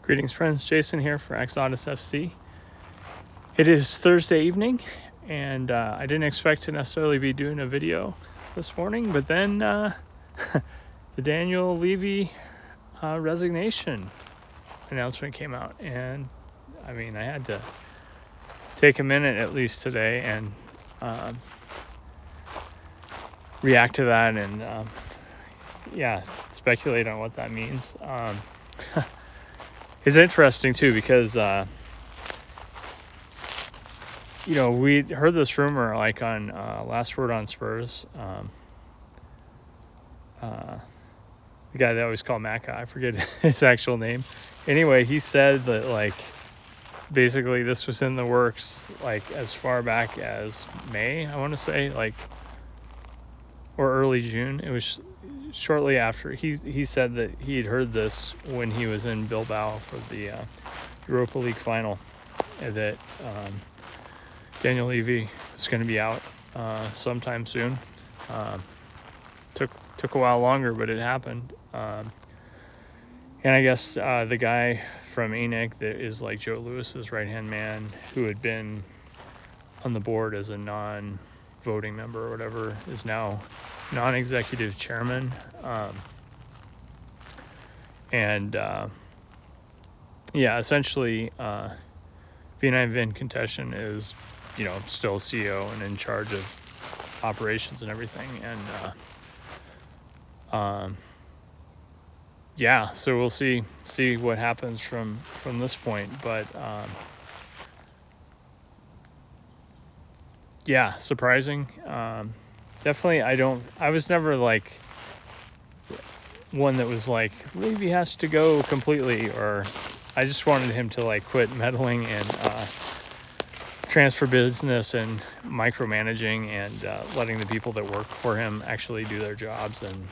Greetings, friends. Jason here for AxodysFC. It is Thursday evening, and I didn't expect to necessarily be doing a video this morning, but then the Daniel Levy resignation announcement came out, and I mean, I had to take a minute at least today and react to that and speculate on what that means. It's interesting too because we heard this rumor like on Last Word on Spurs. The guy that always called Macca, I forget his actual name. Anyway, he said that like basically this was in the works like as far back as May, I want to say, like, or early June. It was shortly after. He said that he had heard this when he was in Bilbao for the Europa League final, that Daniel Levy was going to be out sometime soon. Took a while longer, but it happened. And I guess the guy from ENIC that is like Joe Lewis's right-hand man, who had been on the board as a non-voting member or whatever, is now non-executive chairman. Essentially V9 Vin Contestion is, still CEO and in charge of operations and everything. And so we'll see what happens from this point. But surprising. Definitely, I was never like one that was like, Levy has to go completely, or I just wanted him to like quit meddling and transfer business and micromanaging and letting the people that work for him actually do their jobs, and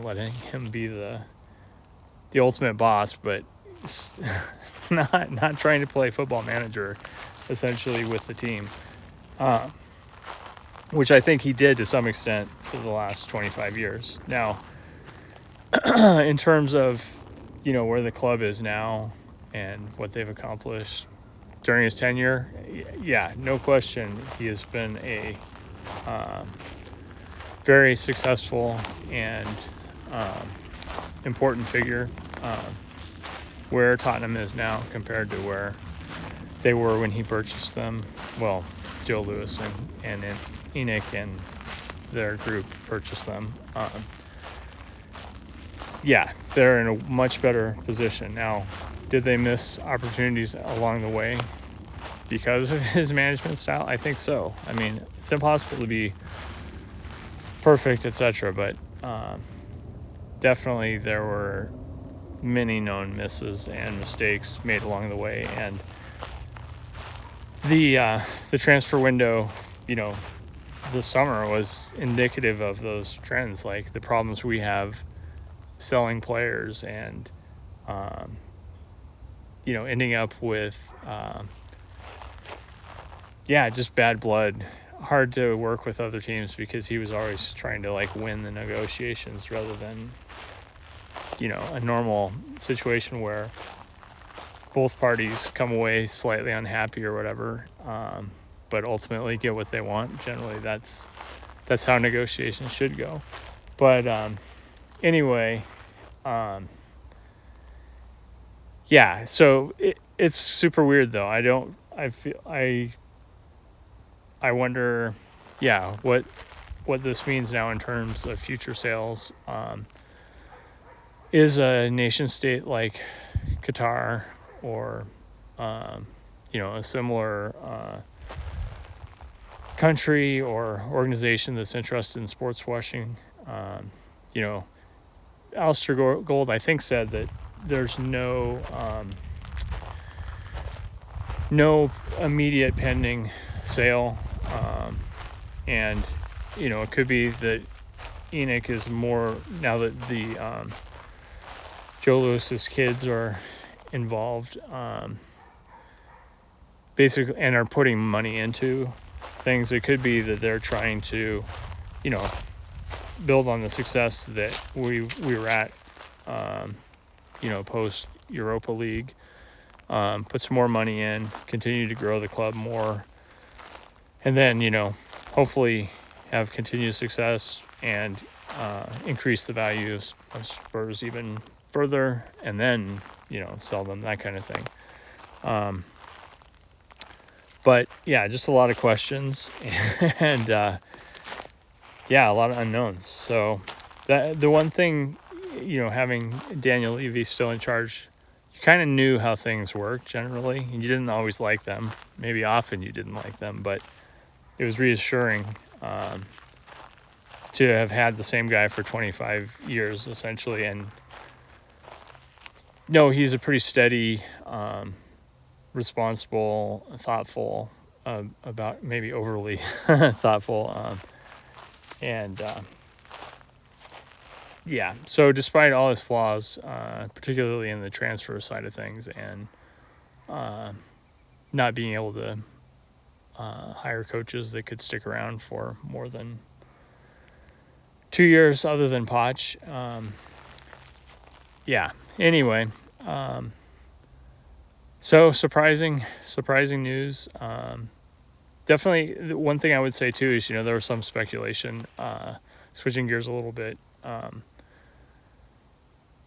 letting him be the ultimate boss, but not trying to play football manager essentially with the team, which I think he did to some extent for the last 25 years. Now, in terms of where the club is now and what they've accomplished during his tenure, no question, he has been a very successful and important figure where Tottenham is now compared to where they were when he purchased them. Well, Joe Lewis and ENIC and their group purchased them. They're in a much better position now. Did they miss opportunities along the way because of his management style? I think so. I mean, it's impossible to be perfect, etc., but definitely there were many known misses and mistakes made along the way, and the transfer window, this summer was indicative of those trends, like the problems we have selling players and ending up with just bad blood. Hard to work with other teams because he was always trying to like win the negotiations rather than a normal situation where both parties come away slightly unhappy or whatever, but ultimately get what they want. Generally that's how negotiations should go. But anyway, so it's super weird though. I wonder, what this means now in terms of future sales. Is a nation state like Qatar or, a similar country or organization that's interested in sports washing, Alistair Gold, I think, said that there's no immediate pending sale, and it could be that ENIC is more, now that the Joe Lewis's kids are involved, basically, and are putting money into things. It could be that they're trying to build on the success that we were at post Europa League, put some more money in, continue to grow the club more, and then, hopefully have continued success and increase the value of Spurs even further, and then, sell them, that kind of thing. But yeah, just a lot of questions and a lot of unknowns. So the one thing, having Daniel Levy still in charge, you kind of knew how things worked generally, and you didn't always like them. Maybe often you didn't like them, but it was reassuring to have had the same guy for 25 years essentially. And no, he's a pretty steady, responsible, thoughtful, about maybe overly thoughtful, and so despite all his flaws, particularly in the transfer side of things, and not being able to hire coaches that could stick around for more than 2 years other than Poch, anyway, so surprising news. Definitely, the one thing I would say too is, there was some speculation, switching gears a little bit,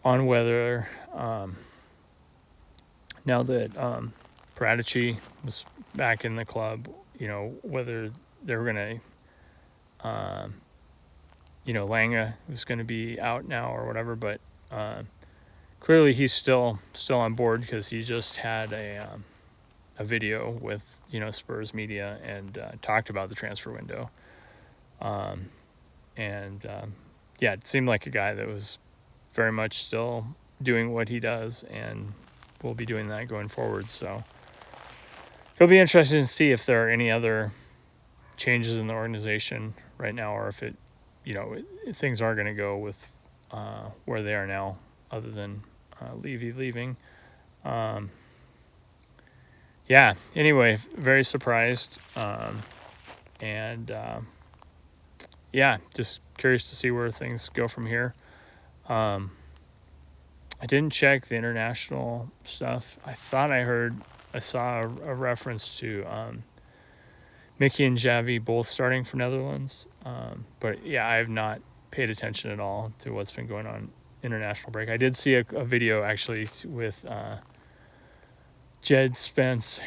on whether, now that Paratici was back in the club, whether they were going to, Langa was going to be out now or whatever, but clearly he's still on board, because he just had a video with, Spurs media, and talked about the transfer window. It seemed like a guy that was very much still doing what he does, and will be doing that going forward. So it'll be interesting to see if there are any other changes in the organization right now, or if things are going to go with where they are now, other than Levy leaving. Anyway, very surprised, just curious to see where things go from here. I didn't check the international stuff. I thought I saw a reference to Mickey and Xavi both starting for Netherlands, but I have not paid attention at all to what's been going on international break. I did see a video actually with Jed Spence,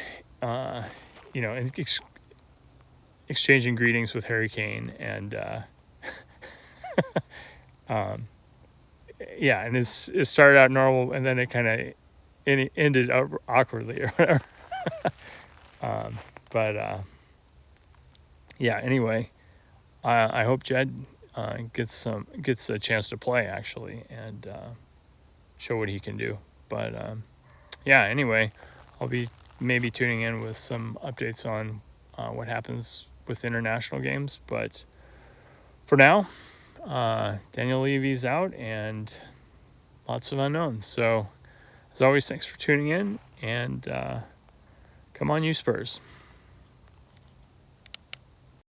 exchanging greetings with Harry Kane, and and it started out normal, and then it kind of ended up awkwardly or whatever. Anyway, I hope Jed gets a chance to play actually, and show what he can do. But anyway, I'll be maybe tuning in with some updates on what happens with international games. But for now, Daniel Levy's out, and lots of unknowns. So as always, thanks for tuning in, and come on, you Spurs.